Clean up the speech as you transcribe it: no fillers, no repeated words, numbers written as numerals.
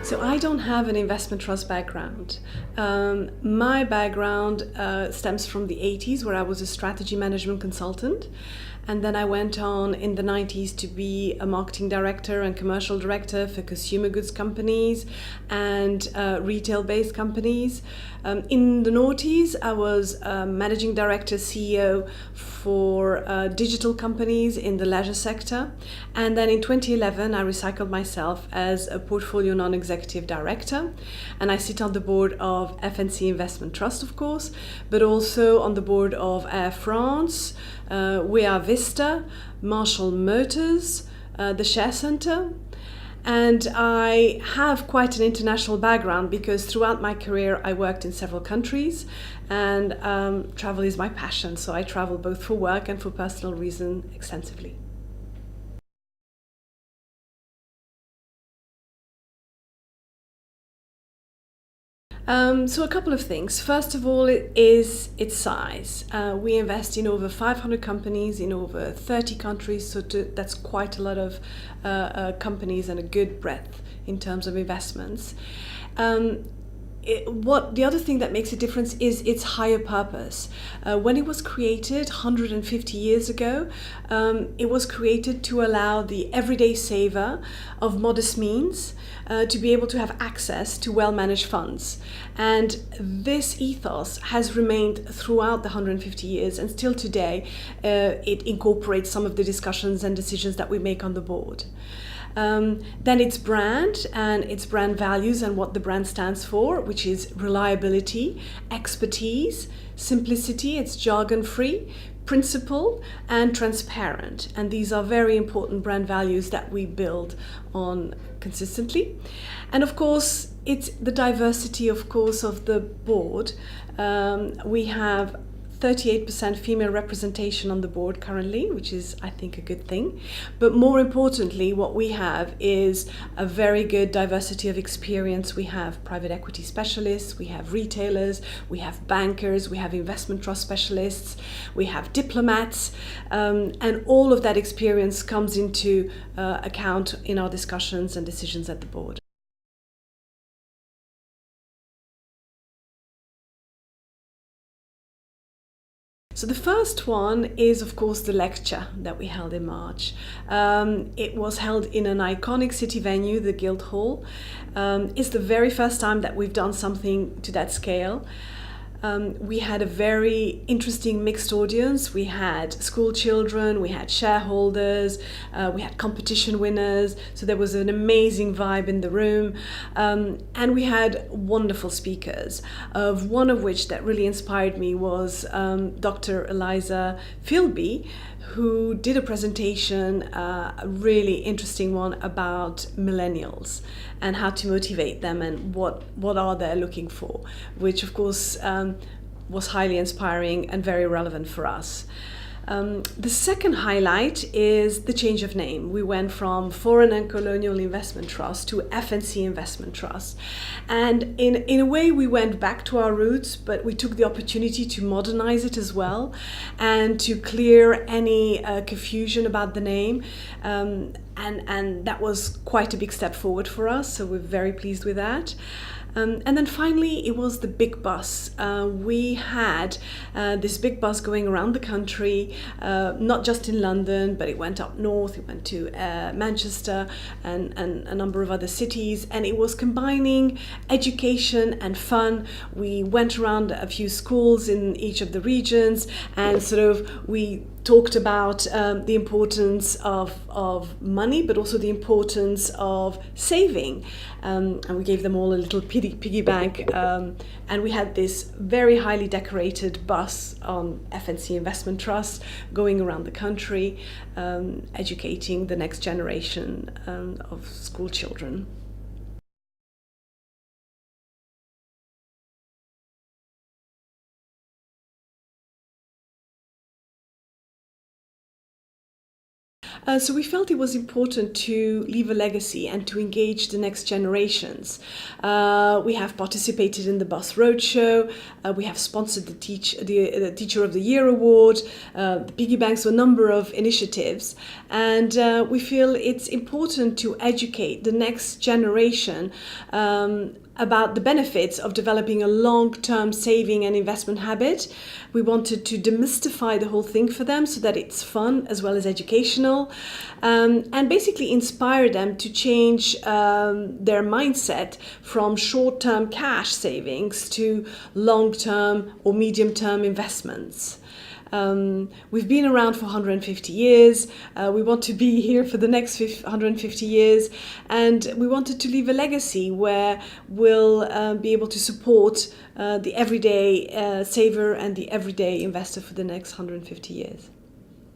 So I don't have an investment trust background. My background stems from the 80s, where I was a strategy management consultant. And then I went on in the 90s to be a marketing director and commercial director for consumer goods companies and retail-based companies. In the noughties, I was managing director, CEO for digital companies in the leisure sector. And then in 2011, I recycled myself as a portfolio non-executive director. And I sit on the board of FNC Investment Trust, of course, but also on the board of Air France, We Are Vista, Marshall Motors, the Share Centre. And I have quite an international background because throughout my career I worked in several countries, and travel is my passion. So I travel both for work and for personal reason extensively. So a couple of things. First of all, it is its size. We invest in over 500 companies in over 30 countries, so that's quite a lot of companies and a good breadth in terms of investments. The other thing that makes a difference is its higher purpose. When it was created 150 years ago, it was created to allow the everyday saver of modest means to be able to have access to well-managed funds. And this ethos has remained throughout the 150 years, and still today it incorporates some of the discussions and decisions that we make on the board. Then its brand and its brand values and what the brand stands for, which is reliability, expertise, simplicity, it's jargon-free, principle, and transparent. And these are very important brand values that we build on consistently. And of course, it's the diversity, of course, of the board. We have 38% female representation on the board currently, which is, I think, a good thing. But more importantly, what we have is a very good diversity of experience. We have private equity specialists, we have retailers, we have bankers, we have investment trust specialists, we have diplomats, and all of that experience comes into account in our discussions and decisions at the board. So the first one is, of course, the lecture that we held in March. It was held in an iconic city venue, the Guildhall. It's the very first time that we've done something to that scale. We had a very interesting mixed audience. We had school children, we had shareholders, we had competition winners. So there was an amazing vibe in the room. And we had wonderful speakers, one of which that really inspired me was Dr. Eliza Philby, who did a presentation, a really interesting one about millennials and how to motivate them and what are they looking for, which of course was highly inspiring and very relevant for us. The second highlight is the change of name. We went from Foreign and Colonial Investment Trust to FNC Investment Trust. And in a way, we went back to our roots, but we took the opportunity to modernize it as well and to clear any confusion about the name. And that was quite a big step forward for us, so we're very pleased with that. And then finally, it was the big bus. We had this big bus going around the country, not just in London, but it went up north, it went to Manchester and a number of other cities, and it was combining education and fun. We went around a few schools in each of the regions, and sort of we talked about the importance of money, but also the importance of saving. And we gave them all a little piggy bank. And we had this very highly decorated bus on FNC Investment Trust going around the country, educating the next generation of school children. So we felt it was important to leave a legacy and to engage the next generations. We have participated in the Bus Roadshow. We have sponsored the Teacher of the Year Award, the piggy banks, a number of initiatives. And we feel it's important to educate the next generation about the benefits of developing a long-term saving and investment habit. We wanted to demystify the whole thing for them so that it's fun as well as educational, and basically inspire them to change their mindset from short-term cash savings to long-term or medium-term investments. We've been around for 150 years. We want to be here for the next 150 years, and we wanted to leave a legacy where we'll be able to support the everyday saver and the everyday investor for the next 150 years.